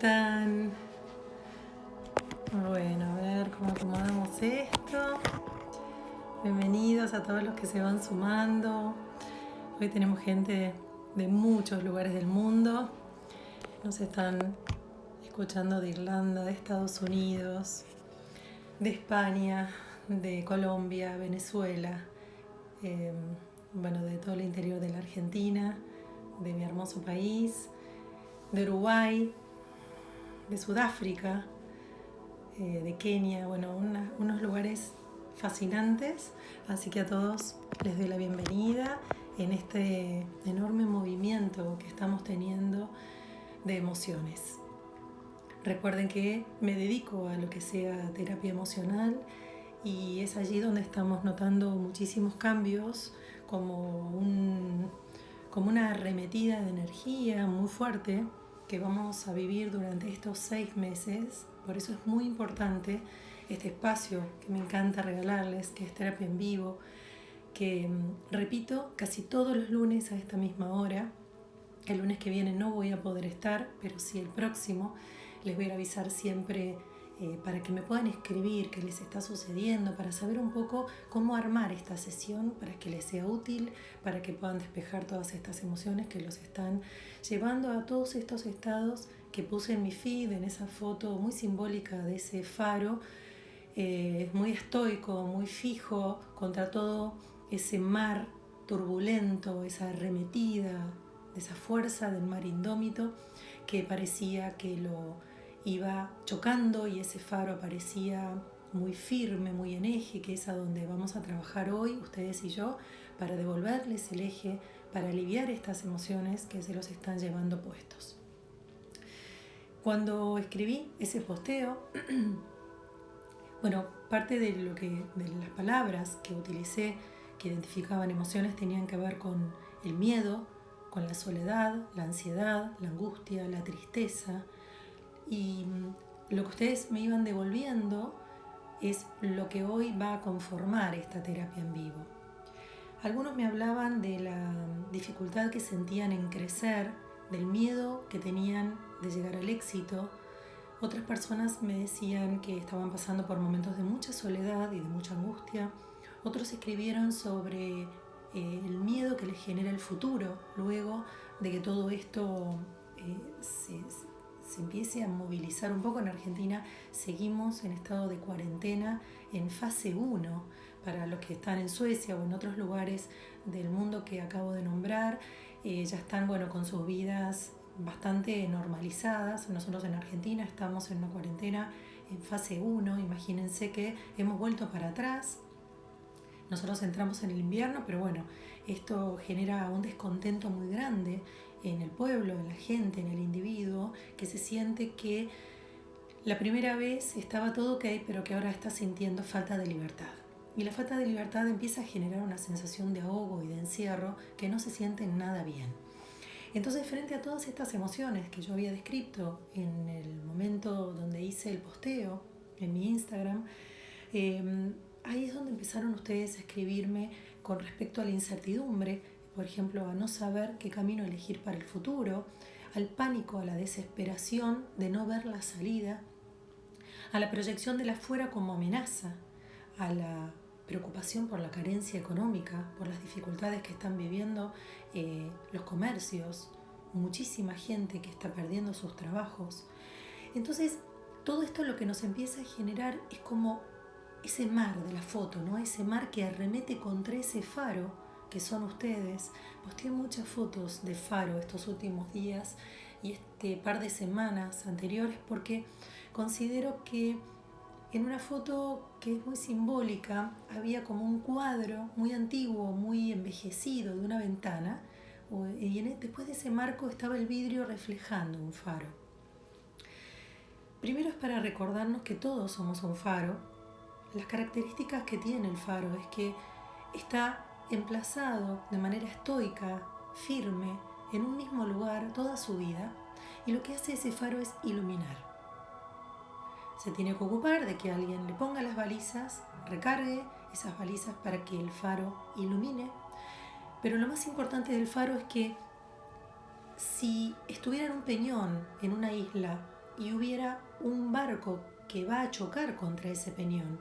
están? Bueno, a ver cómo acomodamos esto. Bienvenidos a todos los que se van sumando. Hoy tenemos gente de muchos lugares del mundo. Nos están escuchando de Irlanda, de Estados Unidos, de España, de Colombia, Venezuela, de todo el interior de la Argentina, de mi hermoso país, de Uruguay, de Sudáfrica, de Kenia, unos lugares fascinantes, así que a todos les doy la bienvenida en este enorme movimiento que estamos teniendo de emociones. Recuerden que me dedico a lo que sea terapia emocional y es allí donde estamos notando muchísimos cambios, como una arremetida de energía muy fuerte que vamos a vivir durante estos 6 meses. Por eso es muy importante este espacio que me encanta regalarles, que es terapia en vivo, que repito casi todos los lunes a esta misma hora. El lunes que viene no voy a poder estar, pero sí el próximo. Les voy a avisar siempre para que me puedan escribir qué les está sucediendo, para saber un poco cómo armar esta sesión para que les sea útil, para que puedan despejar todas estas emociones que los están llevando a todos estos estados que puse en mi feed, en esa foto muy simbólica de ese faro, muy estoico, muy fijo contra todo ese mar turbulento, esa arremetida, esa fuerza del mar indómito que parecía que lo iba chocando, y ese faro aparecía muy firme, muy en eje, que es a donde vamos a trabajar hoy, ustedes y yo, para devolverles el eje, para aliviar estas emociones que se los están llevando puestos. Cuando escribí ese posteo, parte de las palabras que utilicé que identificaban emociones tenían que ver con el miedo, con la soledad, la ansiedad, la angustia, la tristeza. Y lo que ustedes me iban devolviendo es lo que hoy va a conformar esta terapia en vivo. Algunos me hablaban de la dificultad que sentían en crecer, del miedo que tenían de llegar al éxito. Otras personas me decían que estaban pasando por momentos de mucha soledad y de mucha angustia. Otros escribieron sobre el miedo que les genera el futuro, luego de que todo esto se empiece a movilizar un poco. En Argentina seguimos en estado de cuarentena en fase 1 para los que están en Suecia o en otros lugares del mundo que acabo de nombrar. Ya están con sus vidas bastante normalizadas. Nosotros en Argentina estamos en una cuarentena en fase 1. Imagínense que hemos vuelto para atrás. Nosotros entramos en el invierno, pero esto genera un descontento muy grande en el pueblo, en la gente, en el individuo, que se siente que la primera vez estaba todo ok, pero que ahora está sintiendo falta de libertad. Y la falta de libertad empieza a generar una sensación de ahogo y de encierro que no se siente nada bien. Entonces, frente a todas estas emociones que yo había descrito en el momento donde hice el posteo en mi Instagram, ahí es donde empezaron ustedes a escribirme con respecto a la incertidumbre, por ejemplo, a no saber qué camino elegir para el futuro, al pánico, a la desesperación de no ver la salida, a la proyección del afuera como amenaza, a la preocupación por la carencia económica, por las dificultades que están viviendo los comercios, muchísima gente que está perdiendo sus trabajos. Entonces, todo esto lo que nos empieza a generar es como ese mar de la foto, ¿no? Ese mar que arremete contra ese faro que son ustedes. Posteé muchas fotos de faro estos últimos días y este par de semanas anteriores, porque considero que en una foto que es muy simbólica había como un cuadro muy antiguo, muy envejecido de una ventana, y después de ese marco estaba el vidrio reflejando un faro. Primero es para recordarnos que todos somos un faro. Las características que tiene el faro es que está emplazado de manera estoica, firme, en un mismo lugar toda su vida, y lo que hace ese faro es iluminar. Se tiene que ocupar de que alguien le ponga las balizas, recargue esas balizas para que el faro ilumine, pero lo más importante del faro es que si estuviera en un peñón, en una isla, y hubiera un barco que va a chocar contra ese peñón,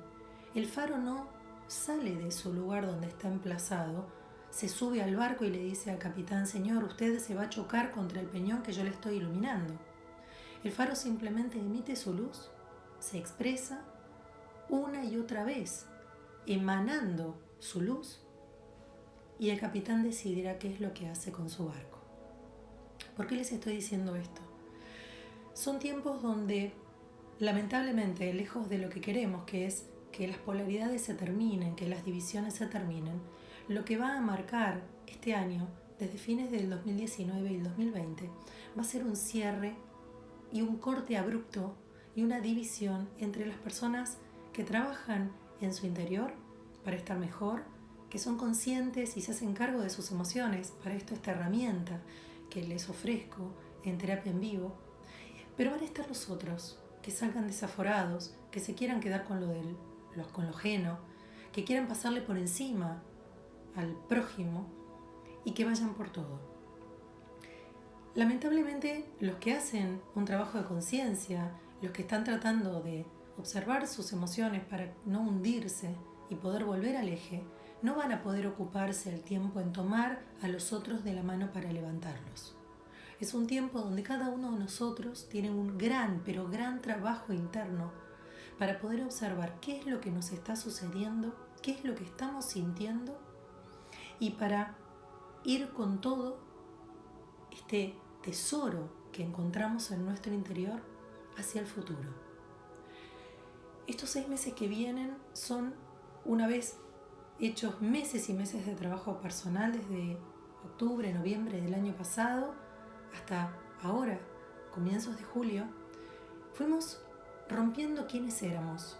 el faro no sale de su lugar donde está emplazado, se sube al barco y le dice al capitán: señor, usted se va a chocar contra el peñón que yo le estoy iluminando. El faro simplemente emite su luz, se expresa una y otra vez, emanando su luz, y el capitán decidirá qué es lo que hace con su barco. ¿Por qué les estoy diciendo esto? Son tiempos donde, lamentablemente, lejos de lo que queremos, que es que las polaridades se terminen, que las divisiones se terminen, lo que va a marcar este año, desde fines del 2019 y el 2020, va a ser un cierre y un corte abrupto y una división entre las personas que trabajan en su interior para estar mejor, que son conscientes y se hacen cargo de sus emociones. Para esto esta herramienta que les ofrezco en terapia en vivo. Pero van a estar los otros, que salgan desaforados, que se quieran quedar con lo ajeno, que quieran pasarle por encima al prójimo y que vayan por todo. Lamentablemente, los que hacen un trabajo de conciencia, los que están tratando de observar sus emociones para no hundirse y poder volver al eje, no van a poder ocuparse el tiempo en tomar a los otros de la mano para levantarlos. Es un tiempo donde cada uno de nosotros tiene un gran, pero gran trabajo interno para poder observar qué es lo que nos está sucediendo, qué es lo que estamos sintiendo, y para ir con todo este tesoro que encontramos en nuestro interior hacia el futuro. Estos 6 meses que vienen son, una vez hechos meses y meses de trabajo personal, desde octubre, noviembre del año pasado hasta ahora, comienzos de julio, fuimos rompiendo quiénes éramos.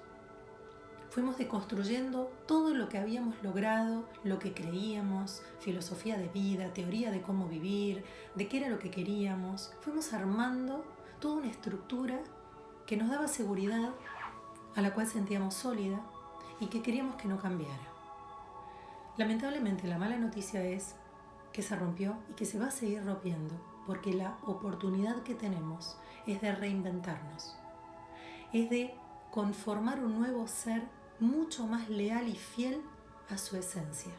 Fuimos deconstruyendo todo lo que habíamos logrado, lo que creíamos, filosofía de vida, teoría de cómo vivir, de qué era lo que queríamos. Fuimos armando toda una estructura que nos daba seguridad, a la cual sentíamos sólida y que queríamos que no cambiara. Lamentablemente, la mala noticia es que se rompió y que se va a seguir rompiendo, porque la oportunidad que tenemos es de reinventarnos, es de conformar un nuevo ser mucho más leal y fiel a su esencia.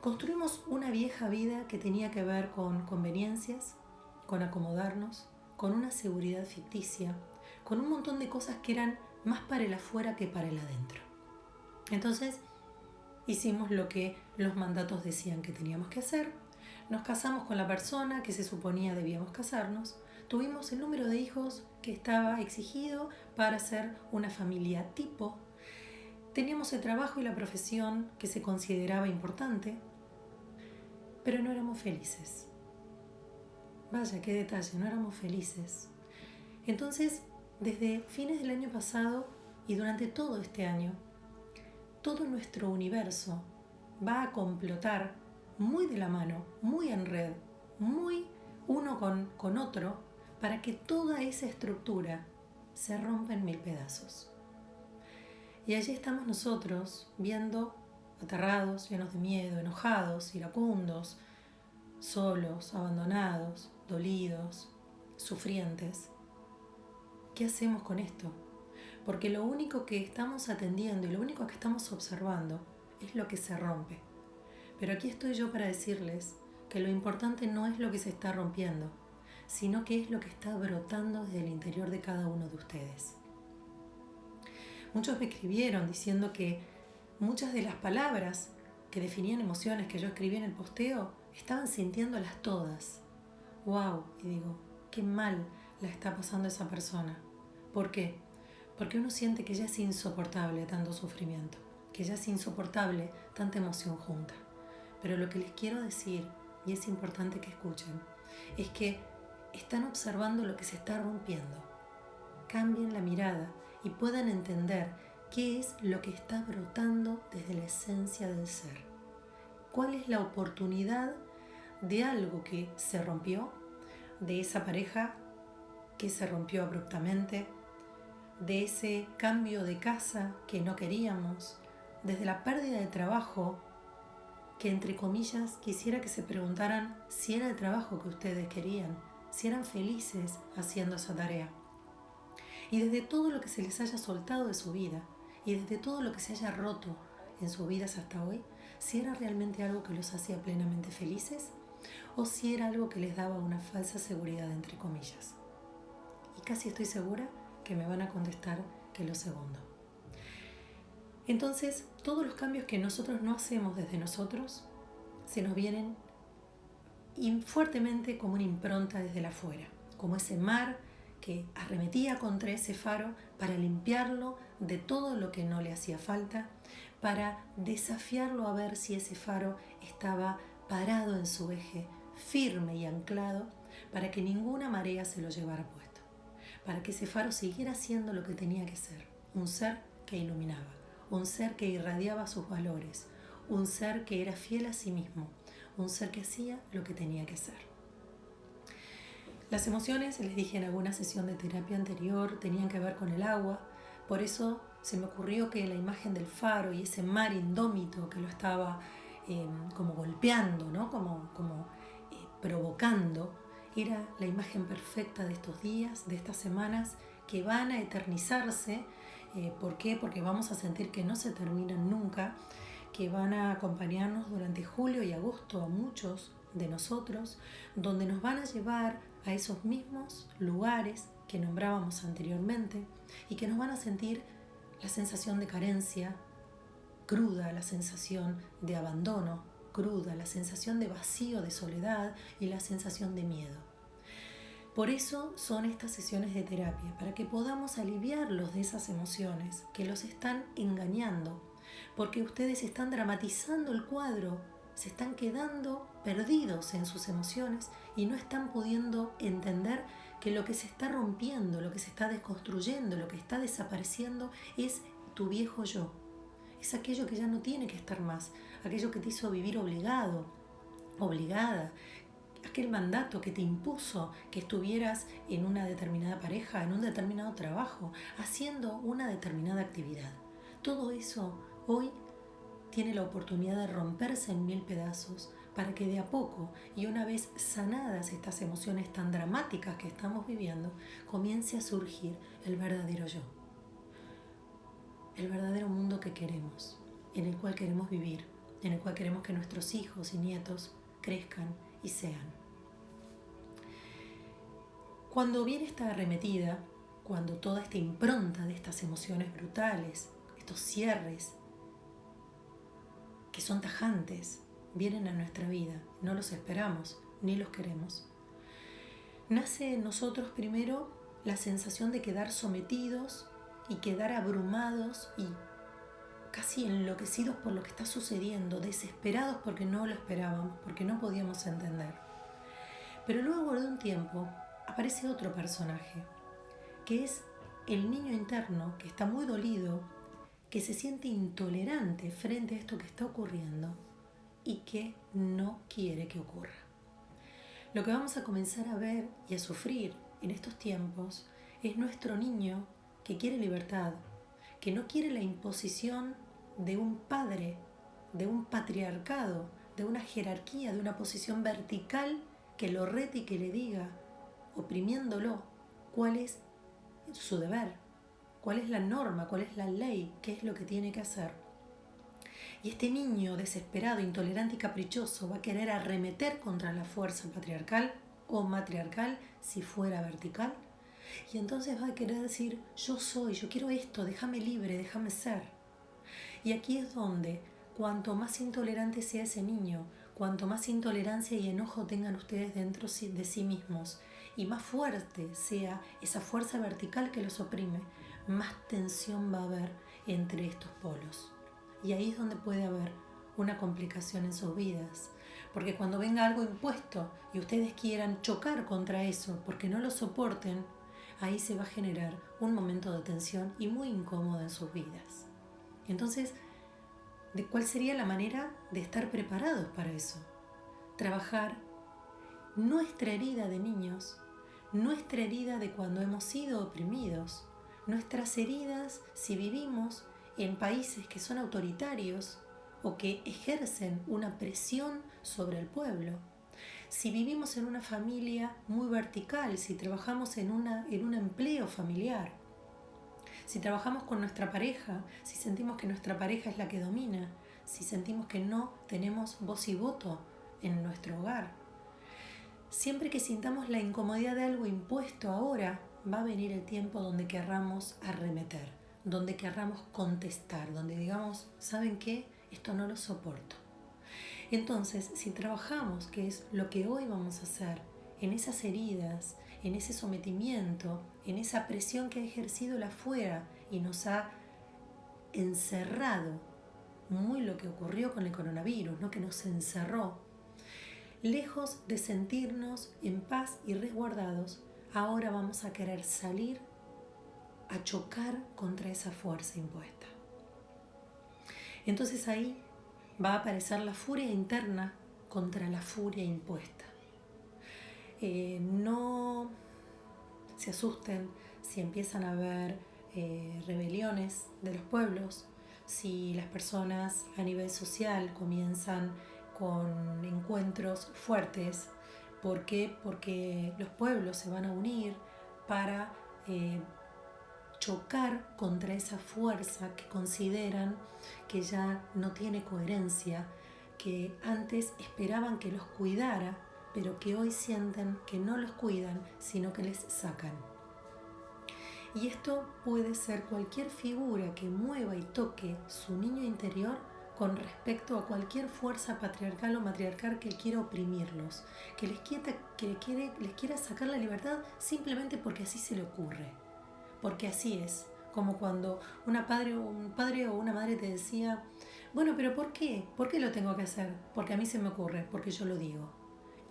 Construimos una vieja vida que tenía que ver con conveniencias, con acomodarnos, con una seguridad ficticia, con un montón de cosas que eran más para el afuera que para el adentro. Entonces, hicimos lo que los mandatos decían que teníamos que hacer, nos casamos con la persona que se suponía debíamos casarnos, tuvimos el número de hijos que estaba exigido para ser una familia tipo, teníamos el trabajo y la profesión que se consideraba importante, pero no éramos felices. Vaya, qué detalle, no éramos felices. Entonces, desde fines del año pasado y durante todo este año, todo nuestro universo va a complotar muy de la mano, muy en red, muy uno con otro, para que toda esa estructura se rompa en 1000 pedazos. Y allí estamos nosotros, viendo, aterrados, llenos de miedo, enojados, iracundos, solos, abandonados, dolidos, sufrientes. ¿Qué hacemos con esto? Porque lo único que estamos atendiendo y lo único que estamos observando es lo que se rompe. Pero aquí estoy yo para decirles que lo importante no es lo que se está rompiendo, sino que es lo que está brotando desde el interior de cada uno de ustedes. Muchos me escribieron diciendo que muchas de las palabras que definían emociones que yo escribí en el posteo estaban sintiéndolas todas. ¡Wow! Y digo, qué mal la está pasando esa persona. ¿Por qué? Porque uno siente que ya es insoportable tanto sufrimiento, que ya es insoportable tanta emoción junta. Pero lo que les quiero decir, y es importante que escuchen, es que están observando lo que se está rompiendo. Cambien la mirada y puedan entender qué es lo que está brotando desde la esencia del ser. ¿Cuál es la oportunidad de algo que se rompió? De esa pareja que se rompió abruptamente, de ese cambio de casa que no queríamos, desde la pérdida de trabajo que, entre comillas, quisiera que se preguntaran si era el trabajo que ustedes querían, si eran felices haciendo esa tarea. Y desde todo lo que se les haya soltado de su vida y desde todo lo que se haya roto en sus vidas hasta hoy, si era realmente algo que los hacía plenamente felices o si era algo que les daba una falsa seguridad, entre comillas. Y casi estoy segura que me van a contestar que lo segundo. Entonces, todos los cambios que nosotros no hacemos desde nosotros se nos vienen fuertemente como una impronta desde el afuera, como ese mar que arremetía contra ese faro para limpiarlo de todo lo que no le hacía falta, para desafiarlo a ver si ese faro estaba parado en su eje, firme y anclado, para que ninguna marea se lo llevara puesto, para que ese faro siguiera siendo lo que tenía que ser, un ser que iluminaba, un ser que irradiaba sus valores, un ser que era fiel a sí mismo, un ser que hacía lo que tenía que ser. Las emociones, les dije en alguna sesión de terapia anterior, tenían que ver con el agua, por eso se me ocurrió que la imagen del faro y ese mar indómito que lo estaba como golpeando, ¿no? como provocando, era la imagen perfecta de estos días, de estas semanas que van a eternizarse. ¿Por qué? Porque vamos a sentir que no se terminan nunca, que van a acompañarnos durante julio y agosto a muchos de nosotros, donde nos van a llevar a esos mismos lugares que nombrábamos anteriormente y que nos van a sentir la sensación de carencia cruda, la sensación de abandono cruda, la sensación de vacío, de soledad y la sensación de miedo. Por eso son estas sesiones de terapia, para que podamos aliviarlos de esas emociones que los están engañando, porque ustedes están dramatizando el cuadro, se están quedando perdidos en sus emociones y no están pudiendo entender que lo que se está rompiendo, lo que se está desconstruyendo, lo que está desapareciendo es tu viejo yo. Es aquello que ya no tiene que estar más, aquello que te hizo vivir obligado, obligada, aquel mandato que te impuso que estuvieras en una determinada pareja, en un determinado trabajo, haciendo una determinada actividad. Todo eso hoy tiene la oportunidad de romperse en 1000 pedazos para que de a poco y una vez sanadas estas emociones tan dramáticas que estamos viviendo, comience a surgir el verdadero yo. El verdadero mundo que queremos, en el cual queremos vivir, en el cual queremos que nuestros hijos y nietos crezcan y sean. Cuando viene esta arremetida, cuando toda esta impronta de estas emociones brutales, estos cierres que son tajantes, vienen a nuestra vida, no los esperamos ni los queremos. Nace en nosotros primero la sensación de quedar sometidos y quedar abrumados y casi enloquecidos por lo que está sucediendo, desesperados porque no lo esperábamos, porque no podíamos entender. Pero luego de un tiempo aparece otro personaje, que es el niño interno que está muy dolido, que se siente intolerante frente a esto que está ocurriendo y que no quiere que ocurra. Lo que vamos a comenzar a ver y a sufrir en estos tiempos es nuestro niño que quiere libertad, que no quiere la imposición de un padre, de un patriarcado, de una jerarquía, de una posición vertical que lo rete y que le diga, oprimiéndolo, cuál es su deber, cuál es la norma, cuál es la ley, qué es lo que tiene que hacer. Y este niño desesperado, intolerante y caprichoso va a querer arremeter contra la fuerza patriarcal o matriarcal si fuera vertical. Y entonces va a querer decir, yo soy, yo quiero esto, déjame libre, déjame ser. Y aquí es donde, cuanto más intolerante sea ese niño, cuanto más intolerancia y enojo tengan ustedes dentro de sí mismos, y más fuerte sea esa fuerza vertical que los oprime, más tensión va a haber entre estos polos. Y ahí es donde puede haber una complicación en sus vidas. Porque cuando venga algo impuesto y ustedes quieran chocar contra eso porque no lo soporten, ahí se va a generar un momento de tensión y muy incómodo en sus vidas. Entonces, ¿cuál sería la manera de estar preparados para eso? Trabajar nuestra herida de niños, nuestra herida de cuando hemos sido oprimidos, nuestras heridas si vivimos en países que son autoritarios o que ejercen una presión sobre el pueblo. Si vivimos en una familia muy vertical, si trabajamos en un empleo familiar, si trabajamos con nuestra pareja, si sentimos que nuestra pareja es la que domina, si sentimos que no tenemos voz y voto en nuestro hogar. Siempre que sintamos la incomodidad de algo impuesto ahora, va a venir el tiempo donde querramos arremeter, donde querramos contestar, donde digamos, ¿saben qué? Esto no lo soporto. Entonces, si trabajamos, que es lo que hoy vamos a hacer, en esas heridas, en ese sometimiento, en esa presión que ha ejercido el afuera y nos ha encerrado, muy lo que ocurrió con el coronavirus, ¿no? Que nos encerró, lejos de sentirnos en paz y resguardados, ahora vamos a querer salir a chocar contra esa fuerza impuesta. Entonces ahí va a aparecer la furia interna contra la furia impuesta. No se asusten si empiezan a haber rebeliones de los pueblos, si las personas a nivel social comienzan con encuentros fuertes. ¿Por qué? Porque los pueblos se van a unir para chocar contra esa fuerza que consideran que ya no tiene coherencia, que antes esperaban que los cuidara, pero que hoy sienten que no los cuidan, sino que les sacan. Y esto puede ser cualquier figura que mueva y toque su niño interior con respecto a cualquier fuerza patriarcal o matriarcal que quiera oprimirlos, que les quiera sacar la libertad simplemente porque así se le ocurre, porque así es. Como cuando un padre o una madre te decía, bueno, pero ¿por qué? ¿Por qué lo tengo que hacer? Porque a mí se me ocurre, porque yo lo digo.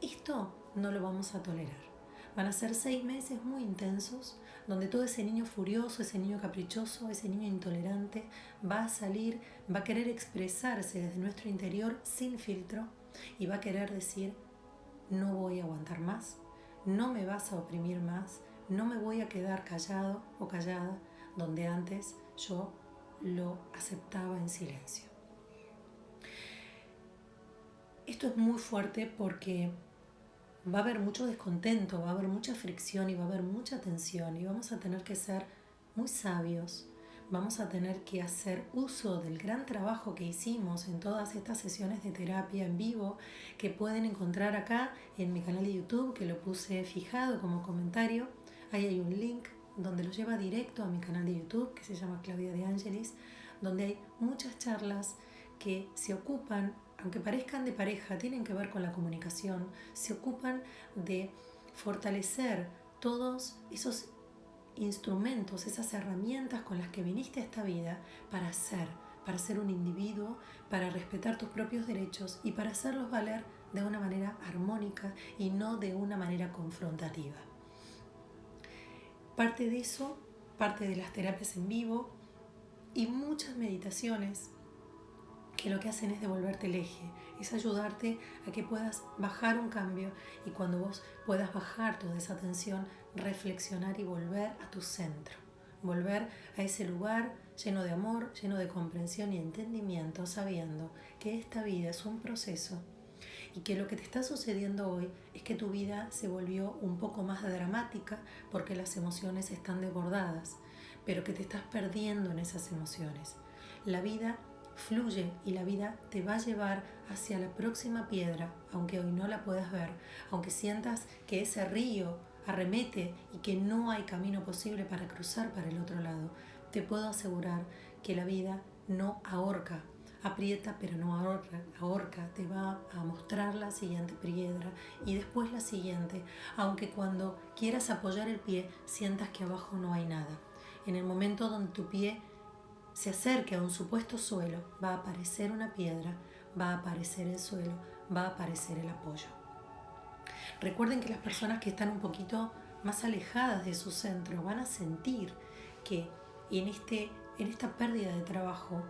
Esto no lo vamos a tolerar. Van a ser 6 meses muy intensos, donde todo ese niño furioso, ese niño caprichoso, ese niño intolerante va a salir, va a querer expresarse desde nuestro interior sin filtro y va a querer decir, no voy a aguantar más, no me vas a oprimir más, no me voy a quedar callado o callada, donde antes yo lo aceptaba en silencio. Esto es muy fuerte porque va a haber mucho descontento, va a haber mucha fricción y va a haber mucha tensión y vamos a tener que ser muy sabios, vamos a tener que hacer uso del gran trabajo que hicimos en todas estas sesiones de terapia en vivo que pueden encontrar acá en mi canal de YouTube, que lo puse fijado como comentario. Ahí hay un link donde lo lleva directo a mi canal de YouTube que se llama Claudia De Angelis, donde hay muchas charlas que se ocupan, aunque parezcan de pareja, tienen que ver con la comunicación, se ocupan de fortalecer todos esos instrumentos, esas herramientas con las que viniste a esta vida para ser un individuo, para respetar tus propios derechos y para hacerlos valer de una manera armónica y no de una manera confrontativa. Parte de eso, parte de las terapias en vivo y muchas meditaciones que lo que hacen es devolverte el eje, es ayudarte a que puedas bajar un cambio y cuando vos puedas bajar toda esa tensión, reflexionar y volver a tu centro, volver a ese lugar lleno de amor, lleno de comprensión y entendimiento, sabiendo que esta vida es un proceso y que lo que te está sucediendo hoy es que tu vida se volvió un poco más dramática porque las emociones están desbordadas, pero que te estás perdiendo en esas emociones. La vida fluye y la vida te va a llevar hacia la próxima piedra, aunque hoy no la puedas ver, aunque sientas que ese río arremete y que no hay camino posible para cruzar para el otro lado. Te puedo asegurar que la vida no ahorca, aprieta pero no ahorca, te va a mostrar la siguiente piedra y después la siguiente, aunque cuando quieras apoyar el pie sientas que abajo no hay nada. En el momento donde tu pie se acerque a un supuesto suelo, va a aparecer una piedra, va a aparecer el suelo, va a aparecer el apoyo. Recuerden que las personas que están un poquito más alejadas de su centro van a sentir que en esta pérdida de trabajo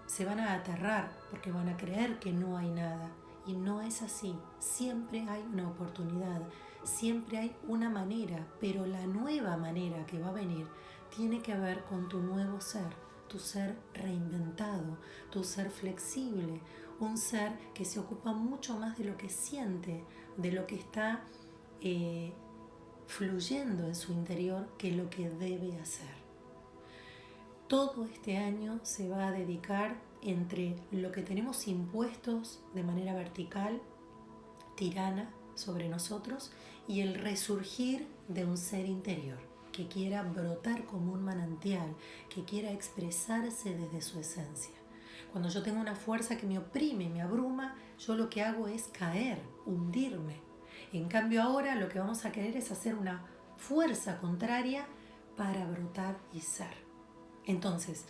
se van a aterrar porque van a creer que no hay nada. Y no es así. Siempre hay una oportunidad, siempre hay una manera, pero la nueva manera que va a venir tiene que ver con tu nuevo ser, tu ser reinventado, tu ser flexible, un ser que se ocupa mucho más de lo que siente, de lo que está fluyendo en su interior, que lo que debe hacer. Todo este año se va a dedicar entre lo que tenemos impuestos de manera vertical, tirana, sobre nosotros, y el resurgir de un ser interior que quiera brotar como un manantial, que quiera expresarse desde su esencia. Cuando yo tengo una fuerza que me oprime, me abruma, yo lo que hago es caer, hundirme. En cambio ahora lo que vamos a querer es hacer una fuerza contraria para brotar y ser. Entonces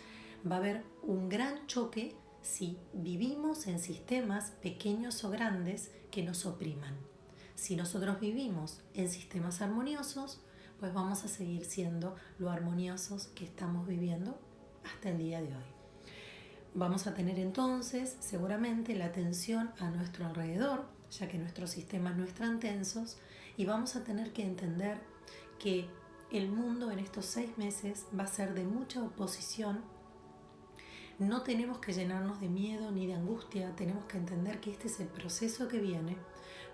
va a haber un gran choque si vivimos en sistemas pequeños o grandes que nos opriman. Si nosotros vivimos en sistemas armoniosos, pues vamos a seguir siendo lo armoniosos que estamos viviendo hasta el día de hoy. Vamos a tener entonces seguramente la atención a nuestro alrededor, ya que nuestros sistemas no están tensos, y vamos a tener que entender que el mundo en estos 6 meses va a ser de mucha oposición. No tenemos que llenarnos de miedo ni de angustia, tenemos que entender que este es el proceso que viene,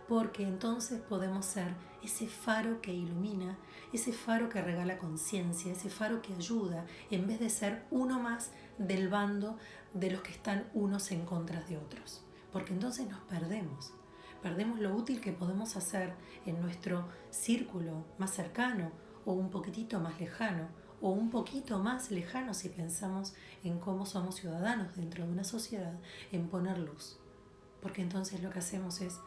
porque entonces podemos ser ese faro que ilumina, ese faro que regala conciencia, ese faro que ayuda, en vez de ser uno más del bando de los que están unos en contra de otros. Porque entonces nos perdemos lo útil que podemos hacer en nuestro círculo más cercano o un poquitito más lejano, o un poquito más lejano si pensamos en cómo somos ciudadanos dentro de una sociedad, en poner luz. Porque entonces lo que hacemos es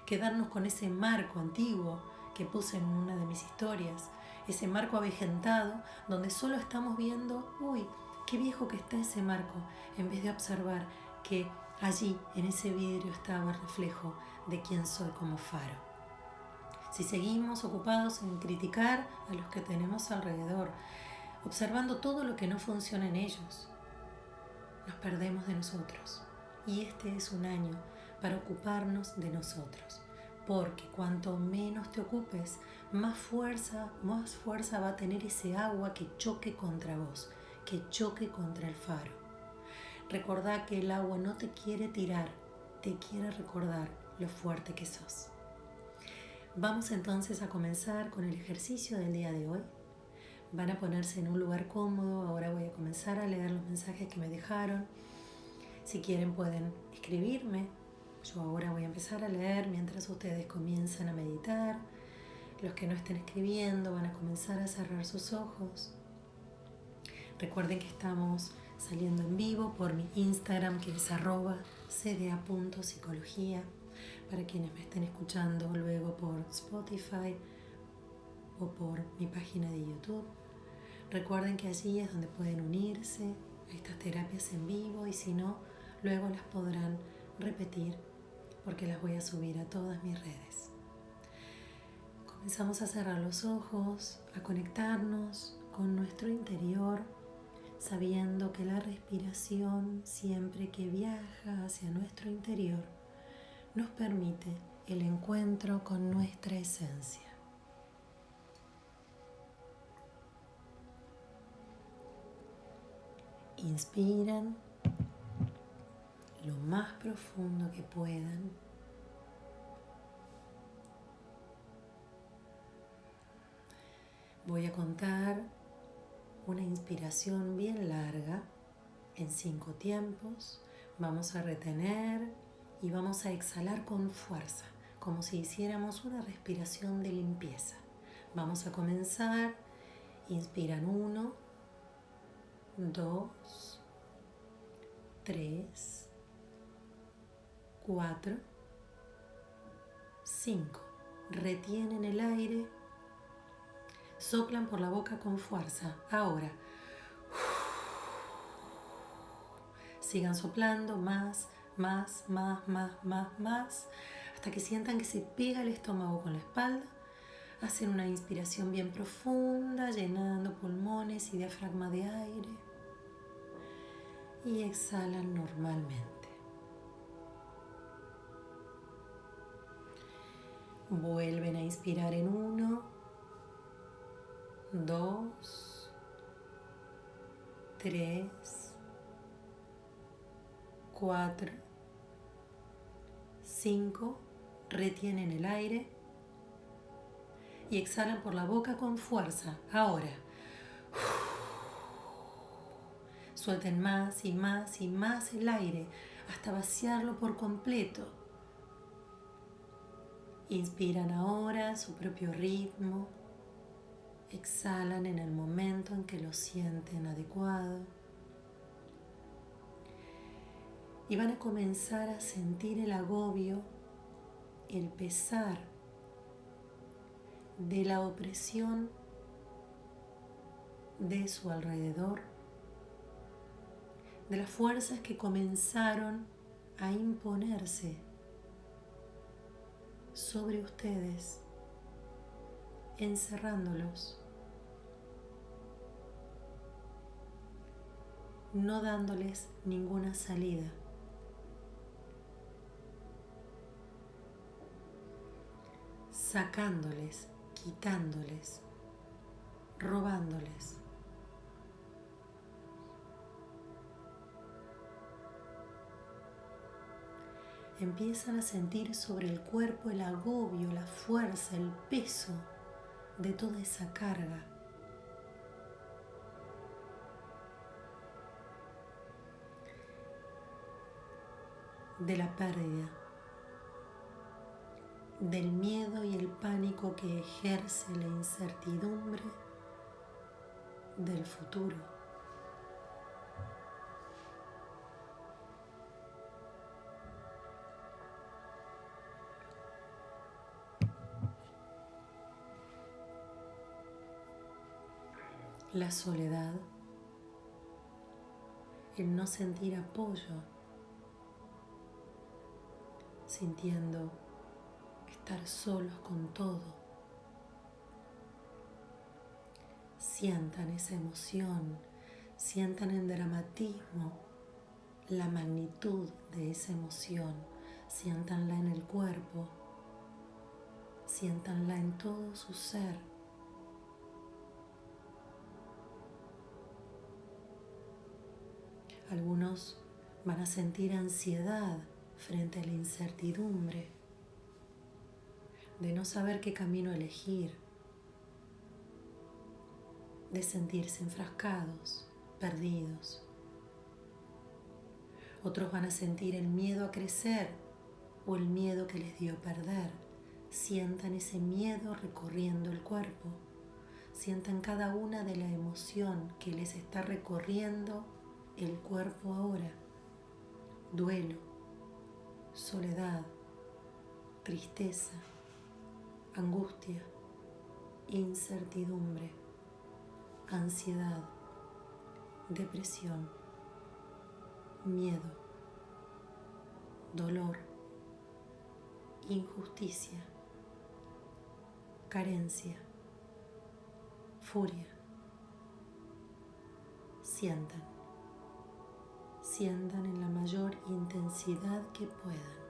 quedarnos con ese marco antiguo que puse en una de mis historias, ese marco avejentado donde solo estamos viendo, uy, qué viejo que está ese marco, en vez de observar que allí en ese vidrio estaba el reflejo de quién soy como faro. Si seguimos ocupados en criticar a los que tenemos alrededor, observando todo lo que no funciona en ellos, nos perdemos de nosotros. Y este es un año para ocuparnos de nosotros, porque cuanto menos te ocupes, más fuerza va a tener ese agua que choque contra vos, que choque contra el faro. Recordá que el agua no te quiere tirar, te quiere recordar lo fuerte que sos. Vamos entonces a comenzar con el ejercicio del día de hoy. Van a ponerse en un lugar cómodo. Ahora voy a comenzar a leer los mensajes que me dejaron. Si quieren pueden escribirme. Yo ahora voy a empezar a leer mientras ustedes comienzan a meditar. Los que no estén escribiendo van a comenzar a cerrar sus ojos. Recuerden que estamos saliendo en vivo por mi Instagram, que es @cda.psicología, para quienes me estén escuchando luego por Spotify o por mi página de YouTube. Recuerden que allí es donde pueden unirse a estas terapias en vivo, y si no, luego las podrán repetir porque las voy a subir a todas mis redes. Comenzamos a cerrar los ojos, a conectarnos con nuestro interior, sabiendo que la respiración, siempre que viaja hacia nuestro interior, nos permite el encuentro con nuestra esencia. Inspiran lo más profundo que puedan. Voy a contar una inspiración bien larga en 5 tiempos. Vamos a retener y vamos a exhalar con fuerza, como si hiciéramos una respiración de limpieza. Vamos a comenzar. Inspiran 1, 2, 3, 4, 5. Retienen el aire. Soplan por la boca con fuerza. Ahora. Sigan soplando más, hasta que sientan que se pega el estómago con la espalda. Hacen una inspiración bien profunda, llenando pulmones y diafragma de aire. Y exhalan normalmente. Vuelven a inspirar en 1, 2, 3, 4, 5, retienen el aire y exhalan por la boca con fuerza. Ahora, suelten más y más y más el aire hasta vaciarlo por completo. Inspiran ahora a su propio ritmo. Exhalan en el momento en que lo sienten adecuado. Y van a comenzar a sentir el agobio, el pesar de la opresión de su alrededor, de las fuerzas que comenzaron a imponerse sobre ustedes, encerrándolos, no dándoles ninguna salida. Sacándoles, quitándoles, robándoles. Empiezan a sentir sobre el cuerpo el agobio, la fuerza, el peso de toda esa carga. De la pérdida, del miedo y el pánico que ejerce la incertidumbre del futuro. La soledad, el no sentir apoyo, sintiendo estar solos con todo. Sientan esa emoción, sientan el dramatismo, la magnitud de esa emoción, siéntanla en el cuerpo, siéntanla en todo su ser. Algunos van a sentir ansiedad frente a la incertidumbre de no saber qué camino elegir, de sentirse enfrascados, perdidos. Otros van a sentir el miedo a crecer o el miedo que les dio perder. Sientan ese miedo recorriendo el cuerpo. Sientan cada una de la emoción que les está recorriendo el cuerpo ahora. Duelo, soledad, tristeza, angustia, incertidumbre, ansiedad, depresión, miedo, dolor, injusticia, carencia, furia. Sientan en la mayor intensidad que puedan.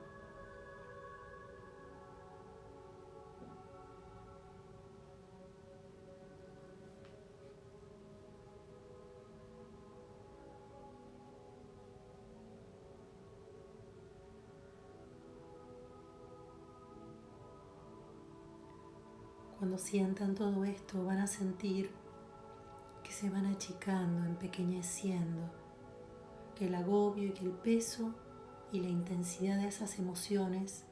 Cuando sientan todo esto, van a sentir que se van achicando, empequeñeciendo, que el agobio y que el peso y la intensidad de esas emociones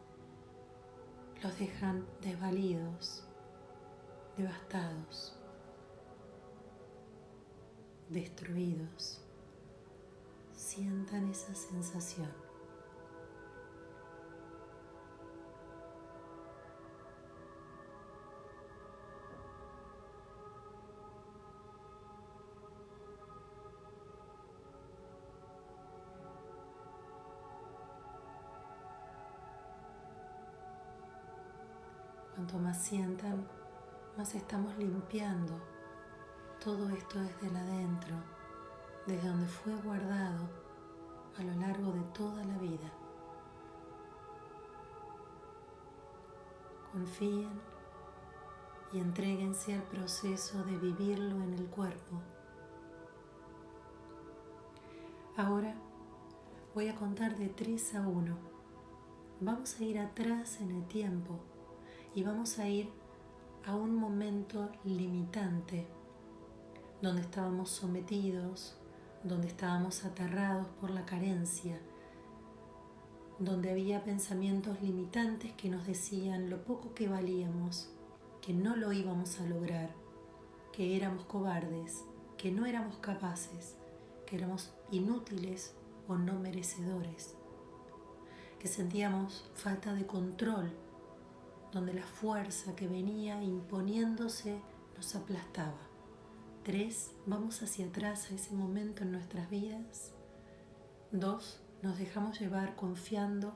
los dejan desvalidos, devastados, destruidos. Sientan esa sensación. Cuanto más sientan, más estamos limpiando todo esto desde el adentro, desde donde fue guardado a lo largo de toda la vida. Confíen y entréguense al proceso de vivirlo en el cuerpo. Ahora voy a contar de 3 a 1. vamos a ir atrás en el tiempo y vamos a ir a un momento limitante donde estábamos sometidos, donde estábamos aterrados por la carencia, donde había pensamientos limitantes que nos decían lo poco que valíamos, que no lo íbamos a lograr, que éramos cobardes, que no éramos capaces, que éramos inútiles o no merecedores, que sentíamos falta de control, donde la fuerza que venía imponiéndose nos aplastaba. 3, vamos hacia atrás a ese momento en nuestras vidas. 2, nos dejamos llevar confiando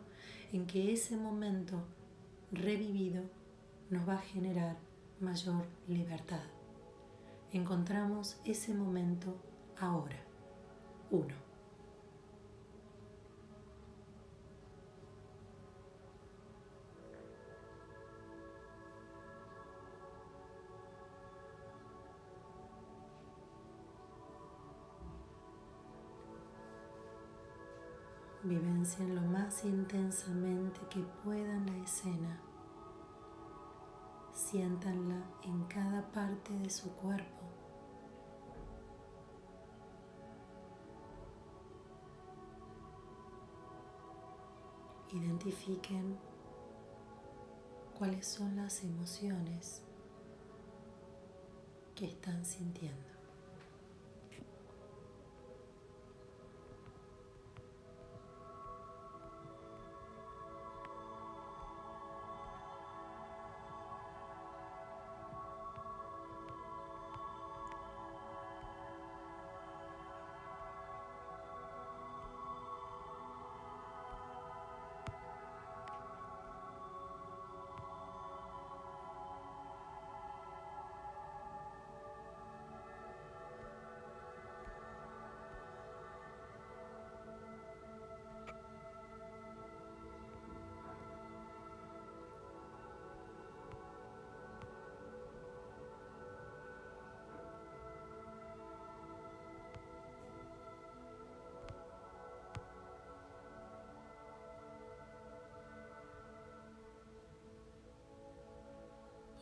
en que ese momento revivido nos va a generar mayor libertad. Encontramos ese momento ahora. 1. Vivencien lo más intensamente que puedan la escena. Siéntanla en cada parte de su cuerpo. Identifiquen cuáles son las emociones que están sintiendo.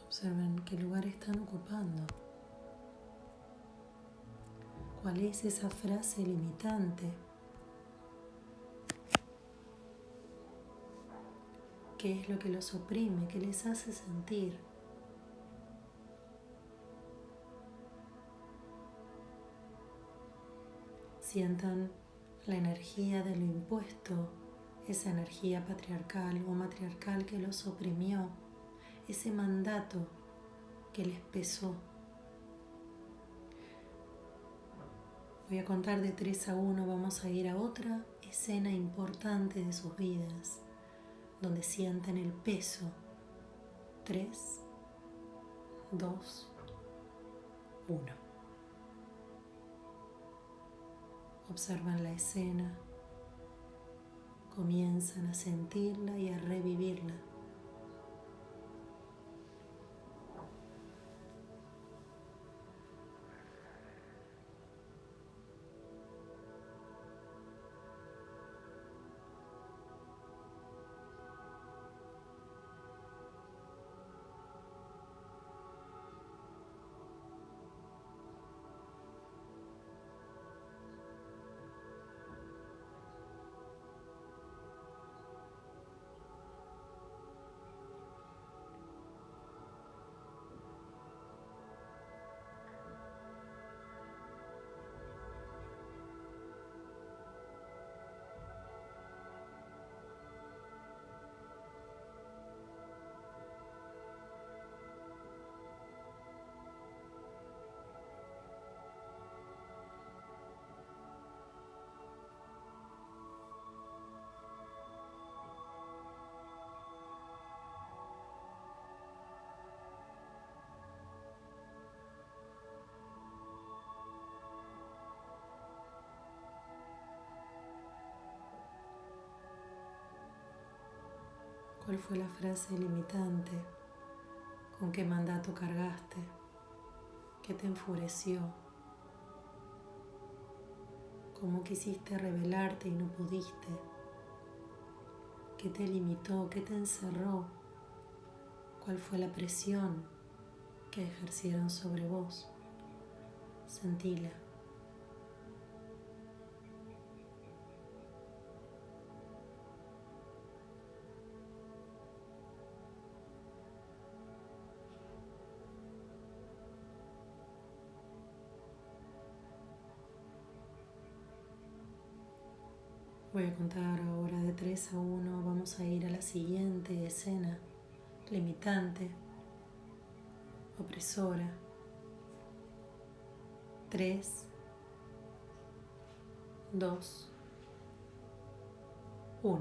Observen qué lugar están ocupando. ¿Cuál es esa frase limitante? ¿Qué es lo que los oprime? ¿Qué les hace sentir? Sientan la energía de lo impuesto, esa energía patriarcal o matriarcal que los oprimió, ese mandato que les pesó. Voy a contar de 3 a 1, vamos a ir a otra escena importante de sus vidas, donde sientan el peso. 3, 2, 1. Observan la escena, comienzan a sentirla y a revivirla. ¿Cuál fue la frase limitante? ¿Con qué mandato cargaste? ¿Qué te enfureció? ¿Cómo quisiste rebelarte y no pudiste? ¿Qué te limitó? ¿Qué te encerró? ¿Cuál fue la presión que ejercieron sobre vos? Sentila. Voy a contar ahora de 3 a 1. Vamos a ir a la siguiente escena limitante, opresora. 3, 2, 1.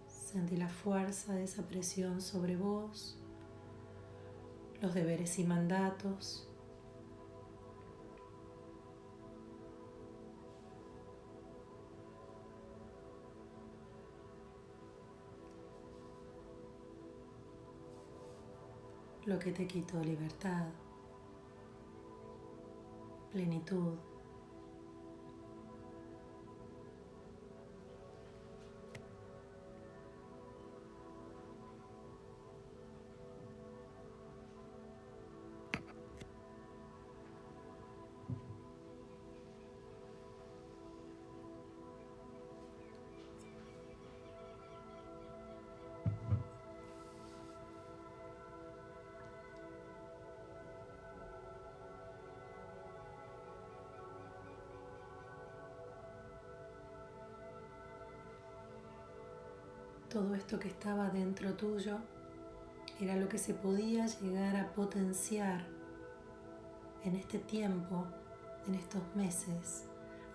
Sentí la fuerza de esa presión sobre vos, los deberes y mandatos. Lo que te quitó libertad, plenitud. Todo esto que estaba dentro tuyo era lo que se podía llegar a potenciar en este tiempo, en estos meses,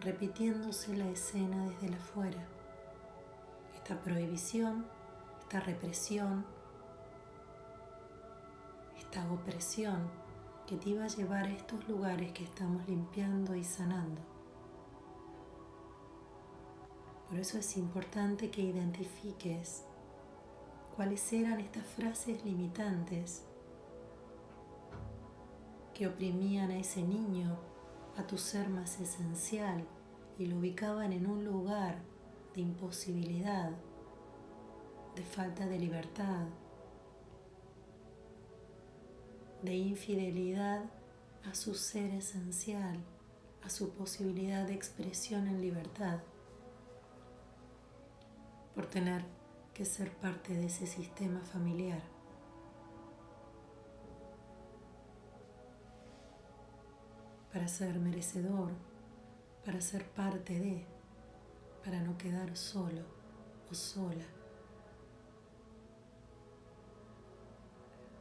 repitiéndose la escena desde el afuera. Esta prohibición, esta represión, esta opresión que te iba a llevar a estos lugares que estamos limpiando y sanando. Por eso es importante que identifiques cuáles eran estas frases limitantes que oprimían a ese niño, a tu ser más esencial, y lo ubicaban en un lugar de imposibilidad, de falta de libertad, de infidelidad a su ser esencial, a su posibilidad de expresión en libertad, por tener que ser parte de ese sistema familiar. Para ser merecedor, para ser parte de, para no quedar solo o sola.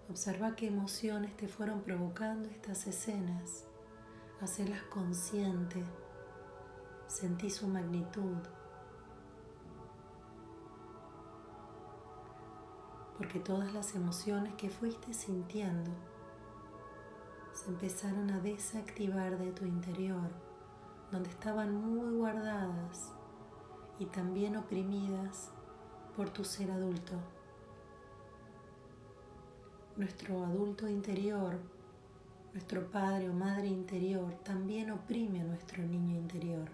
Observa qué emociones te fueron provocando estas escenas. Hacelas consciente. Sentí su magnitud. Porque todas las emociones que fuiste sintiendo se empezaron a desactivar de tu interior, donde estaban muy guardadas y también oprimidas por tu ser adulto. Nuestro adulto interior, nuestro padre o madre interior, también oprime a nuestro niño interior.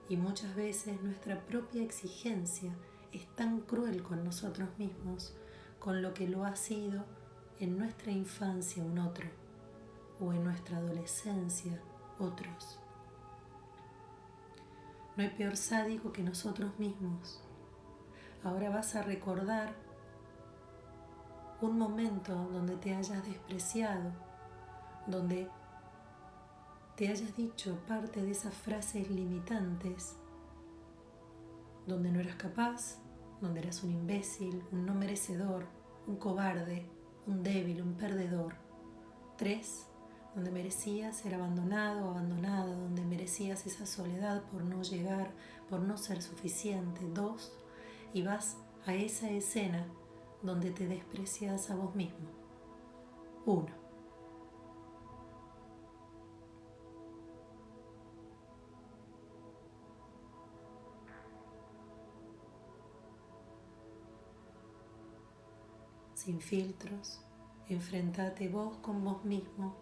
Y muchas veces nuestra propia exigencia es tan cruel con nosotros mismos, con lo que lo ha sido en nuestra infancia un otro, o en nuestra adolescencia otros. No hay peor sádico que nosotros mismos. Ahora vas a recordar un momento donde te hayas despreciado, donde te hayas dicho parte de esas frases limitantes, donde no eras capaz, donde eras un imbécil, un no merecedor, un cobarde, un débil, un perdedor. 3, donde merecías ser abandonado o abandonada, donde merecías esa soledad por no llegar, por no ser suficiente. 2, y vas a esa escena donde te desprecias a vos mismo. 1. Sin filtros, enfrentate vos con vos mismo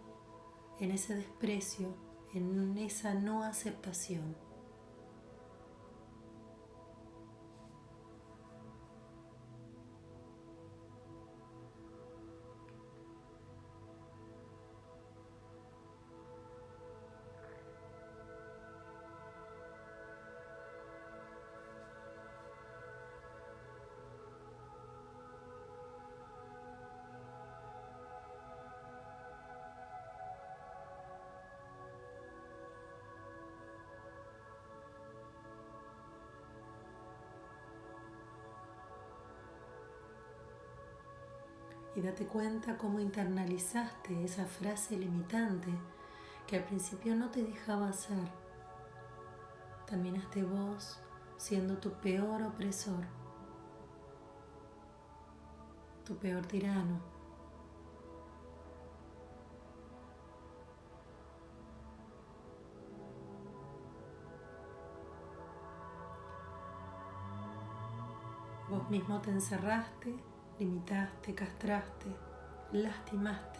en ese desprecio, en esa no aceptación. Y date cuenta cómo internalizaste esa frase limitante que al principio no te dejaba hacer. Terminaste vos siendo tu peor opresor, tu peor tirano. Vos mismo te encerraste, limitaste, castraste, lastimaste,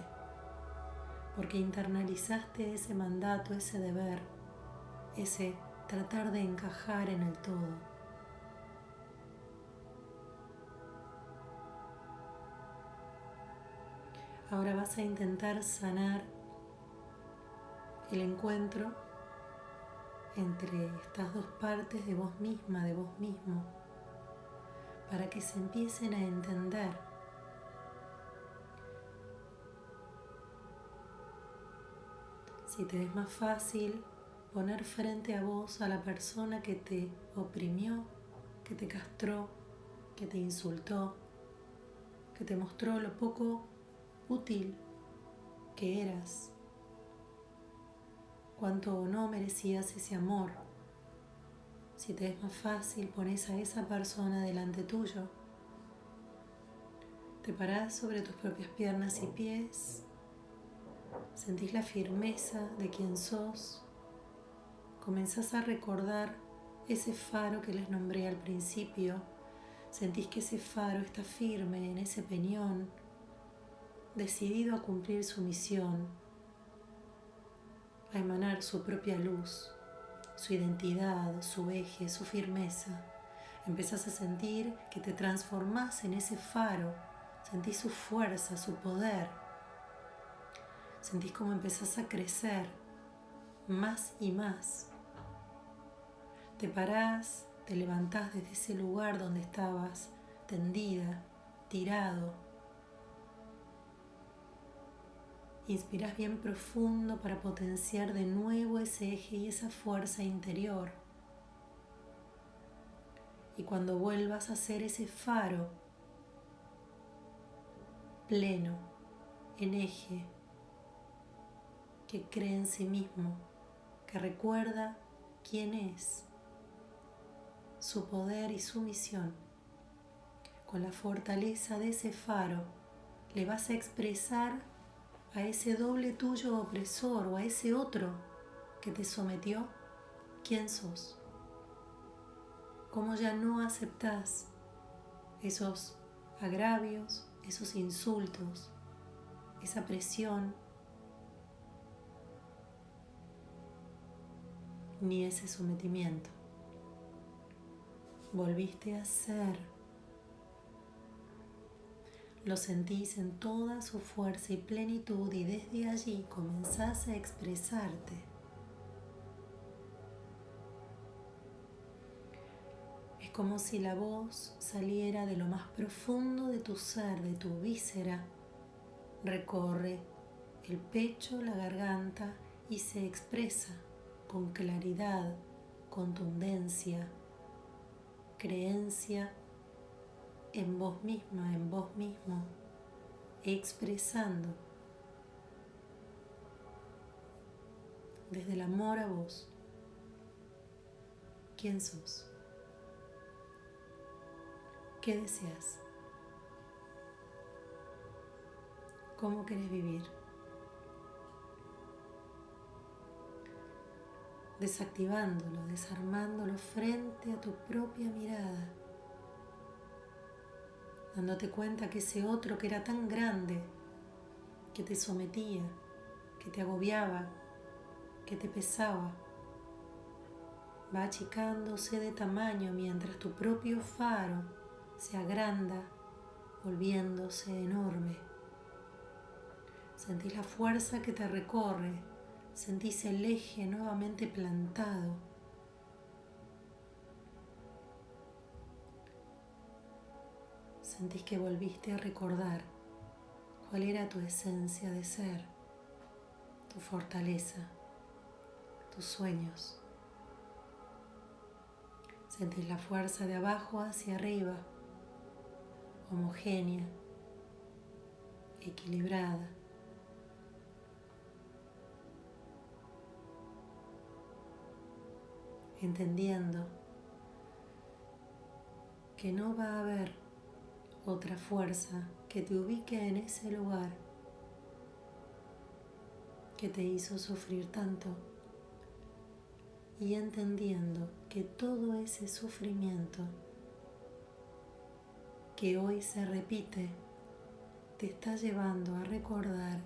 porque internalizaste ese mandato, ese deber, ese tratar de encajar en el todo. Ahora vas a intentar sanar el encuentro entre estas dos partes de vos misma, de vos mismo, para que se empiecen a entender. Si te es más fácil poner frente a vos a la persona que te oprimió, que te castró, que te insultó, que te mostró lo poco útil que eras, cuánto o no merecías ese amor. Si te es más fácil, pones a esa persona delante tuyo. Te parás sobre tus propias piernas y pies. Sentís la firmeza de quien sos. Comenzás a recordar ese faro que les nombré al principio. Sentís que ese faro está firme en ese peñón, decidido a cumplir su misión, a emanar su propia luz, su identidad, su eje, su firmeza. Empezás a sentir que te transformás en ese faro, sentís su fuerza, su poder. Sentís cómo empezás a crecer más y más. Te parás, te levantás desde ese lugar donde estabas, tendida, tirado. Inspirás bien profundo para potenciar de nuevo ese eje y esa fuerza interior. Y cuando vuelvas a ser ese faro pleno, en eje, que cree en sí mismo, que recuerda quién es, su poder y su misión, con la fortaleza de ese faro, le vas a expresar a ese doble tuyo opresor o a ese otro que te sometió quién sos. Cómo ya no aceptás esos agravios, esos insultos, esa presión, ni ese sometimiento. Volviste a ser. Lo sentís en toda su fuerza y plenitud y desde allí comenzás a expresarte. Es como si la voz saliera de lo más profundo de tu ser, de tu víscera, recorre el pecho, la garganta y se expresa con claridad, contundencia, creencia en vos misma, en vos mismo, expresando desde el amor a vos quién sos, qué deseas, cómo querés vivir. Desactivándolo, desarmándolo frente a tu propia mirada, dándote cuenta que ese otro que era tan grande, que te sometía, que te agobiaba, que te pesaba, va achicándose de tamaño mientras tu propio faro se agranda, volviéndose enorme. Sentís la fuerza que te recorre, sentís el eje nuevamente plantado. Sentís que volviste a recordar cuál era tu esencia de ser, tu fortaleza, tus sueños. Sentís la fuerza de abajo hacia arriba, homogénea, equilibrada. Entendiendo que no va a haber otra fuerza que te ubique en ese lugar que te hizo sufrir tanto, y entendiendo que todo ese sufrimiento que hoy se repite te está llevando a recordar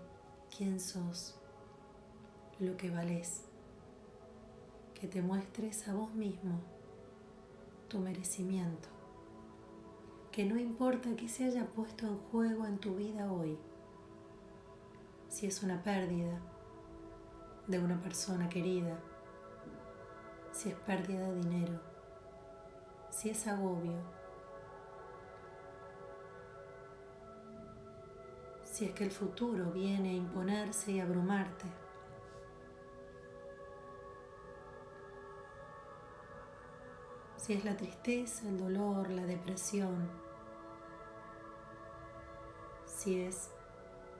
quién sos, lo que valés, que te muestres a vos mismo tu merecimiento, que no importa qué se haya puesto en juego en tu vida hoy, si es una pérdida de una persona querida, si es pérdida de dinero, si es agobio, si es que el futuro viene a imponerse y abrumarte. Si es la tristeza, el dolor, la depresión, si es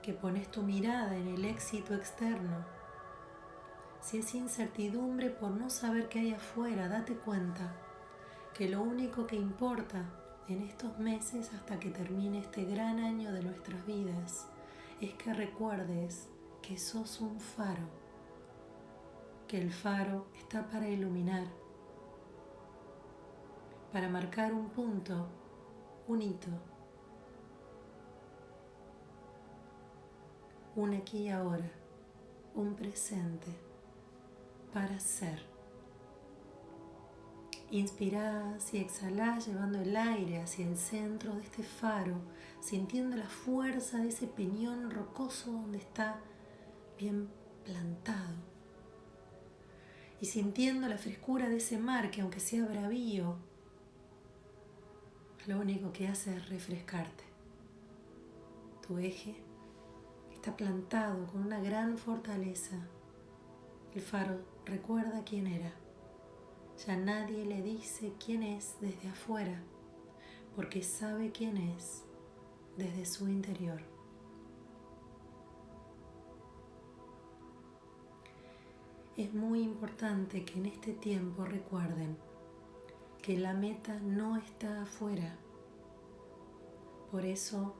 que pones tu mirada en el éxito externo, si es incertidumbre por no saber qué hay afuera, date cuenta que lo único que importa en estos meses hasta que termine este gran año de nuestras vidas es que recuerdes que sos un faro, que el faro está para iluminar, para marcar un punto, un hito, un aquí y ahora, un presente, para ser. Inspirás y exhalás llevando el aire hacia el centro de este faro, sintiendo la fuerza de ese peñón rocoso donde está bien plantado. Y sintiendo la frescura de ese mar que, aunque sea bravío, lo único que hace es refrescarte. Tu eje está plantado con una gran fortaleza. El faro recuerda quién era. Ya nadie le dice quién es desde afuera, porque sabe quién es desde su interior. Es muy importante que en este tiempo recuerden que la meta no está afuera. Por eso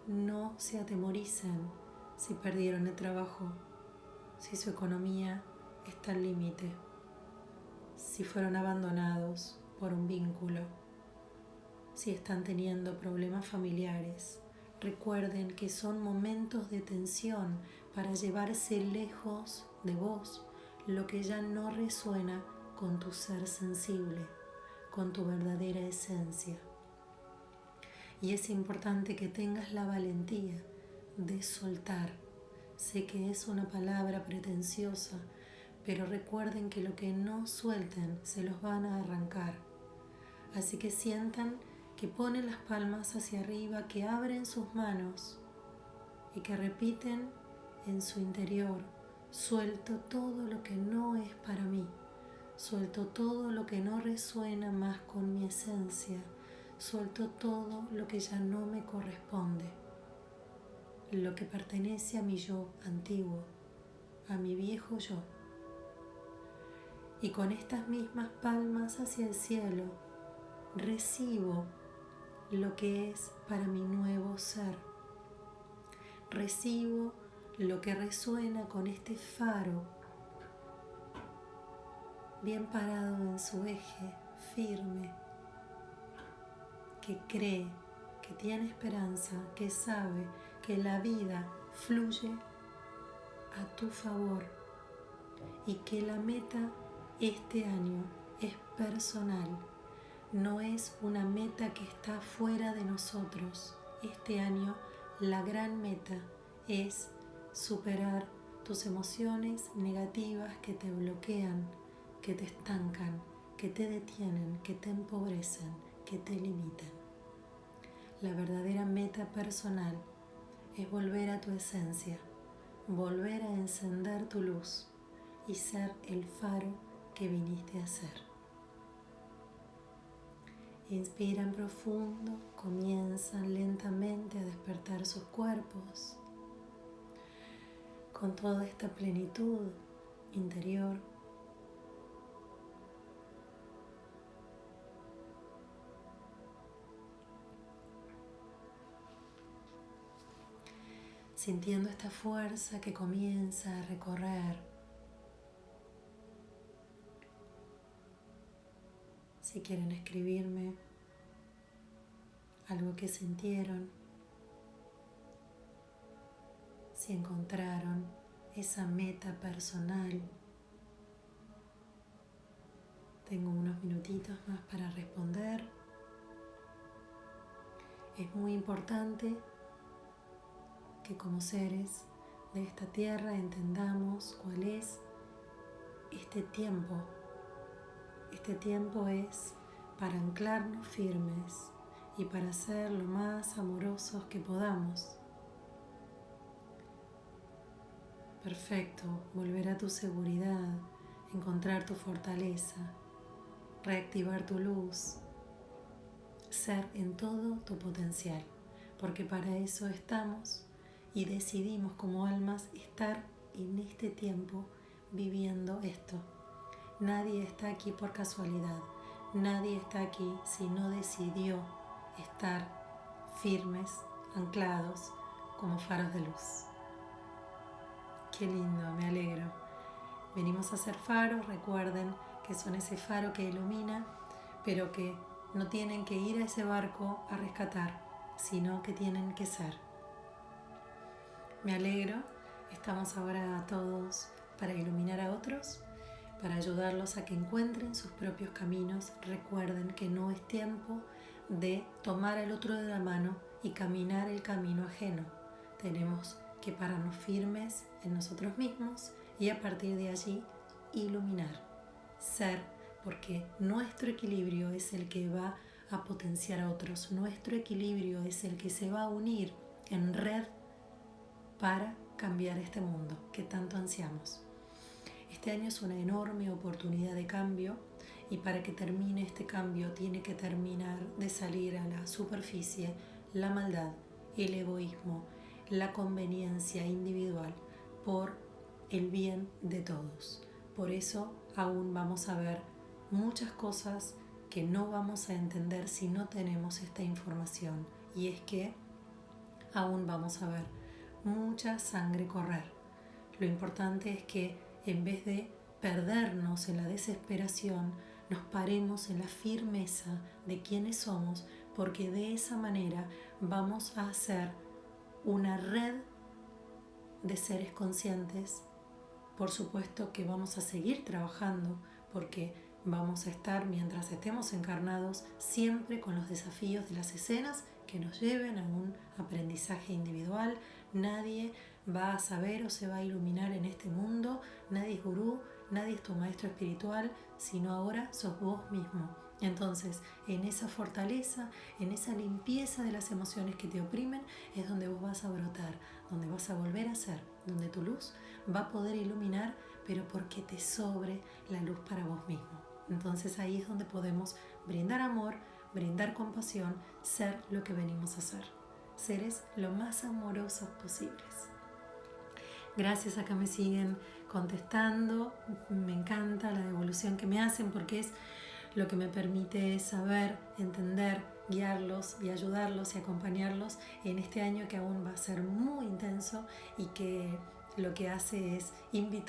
no se atemoricen si perdieron el trabajo, si su economía está al límite, si fueron abandonados por un vínculo, si están teniendo problemas familiares. Recuerden que son momentos de tensión para llevarse lejos de vos lo que ya no resuena con tu ser sensible, con tu verdadera esencia. Y es importante que tengas la valentía de soltar. Sé que es una palabra pretenciosa, pero recuerden que lo que no suelten se los van a arrancar. Así que sientan que ponen las palmas hacia arriba, que abren sus manos y que repiten en su interior: suelto todo lo que no es para mí, suelto todo lo que no resuena más con mi esencia, suelto todo lo que ya no me corresponde, lo que pertenece a mi yo antiguo, a mi viejo yo. Y con estas mismas palmas hacia el cielo, recibo lo que es para mi nuevo ser. Recibo lo que resuena con este faro, bien parado en su eje, firme, que cree, que tiene esperanza, que sabe que la vida fluye a tu favor y que la meta este año es personal, no es una meta que está fuera de nosotros. Este año la gran meta es superar tus emociones negativas que te bloquean, que te estancan, que te detienen, que te empobrecen, que te limitan. La verdadera meta personal es volver a tu esencia, volver a encender tu luz y ser el faro que viniste a ser. Inspiran profundo, comienzan lentamente a despertar sus cuerpos con toda esta plenitud interior. Sintiendo esta fuerza que comienza a recorrer. Si quieren escribirme algo que sintieron, si encontraron esa meta personal, tengo unos minutitos más para responder. Es muy importante que como seres de esta tierra entendamos cuál es este tiempo. Este tiempo es para anclarnos firmes y para ser lo más amorosos que podamos. Perfecto, volver a tu seguridad, encontrar tu fortaleza, reactivar tu luz, ser en todo tu potencial, porque para eso estamos y decidimos como almas estar en este tiempo viviendo esto. Nadie está aquí por casualidad, nadie está aquí si no decidió estar firmes, anclados como faros de luz. Qué lindo, me alegro. Venimos a ser faros, recuerden que son ese faro que ilumina, pero que no tienen que ir a ese barco a rescatar, sino que tienen que ser. Me alegro, estamos ahora todos para iluminar a otros, para ayudarlos a que encuentren sus propios caminos. Recuerden que no es tiempo de tomar al otro de la mano y caminar el camino ajeno. Tenemos que pararnos firmes en nosotros mismos y a partir de allí iluminar, ser, porque nuestro equilibrio es el que va a potenciar a otros. Nuestro equilibrio es el que se va a unir en red para cambiar este mundo que tanto ansiamos. Este año es una enorme oportunidad de cambio y para que termine este cambio tiene que terminar de salir a la superficie la maldad, el egoísmo, la conveniencia individual por el bien de todos. Por eso aún vamos a ver muchas cosas que no vamos a entender si no tenemos esta información, y es que aún vamos a ver mucha sangre correr. Lo importante es que en vez de perdernos en la desesperación, nos paremos en la firmeza de quiénes somos, porque de esa manera vamos a hacer una red de seres conscientes. Por supuesto que vamos a seguir trabajando, porque vamos a estar, mientras estemos encarnados, siempre con los desafíos de las escenas que nos lleven a un aprendizaje individual. Nadie va a saber o se va a iluminar en este mundo, nadie es gurú, nadie es tu maestro espiritual, sino ahora sos vos mismo. Entonces, en esa fortaleza, en esa limpieza de las emociones que te oprimen, es donde vos vas a brotar, donde vas a volver a ser, donde tu luz va a poder iluminar, pero porque te sobre la luz para vos mismo. Entonces ahí es donde podemos brindar amor, brindar compasión, ser lo que venimos a ser. Seres lo más amorosos posibles. Gracias a que me siguen contestando. Me encanta la devolución que me hacen porque es lo que me permite saber, entender, guiarlos y ayudarlos y acompañarlos en este año que aún va a ser muy intenso y que lo que hace es invitarlos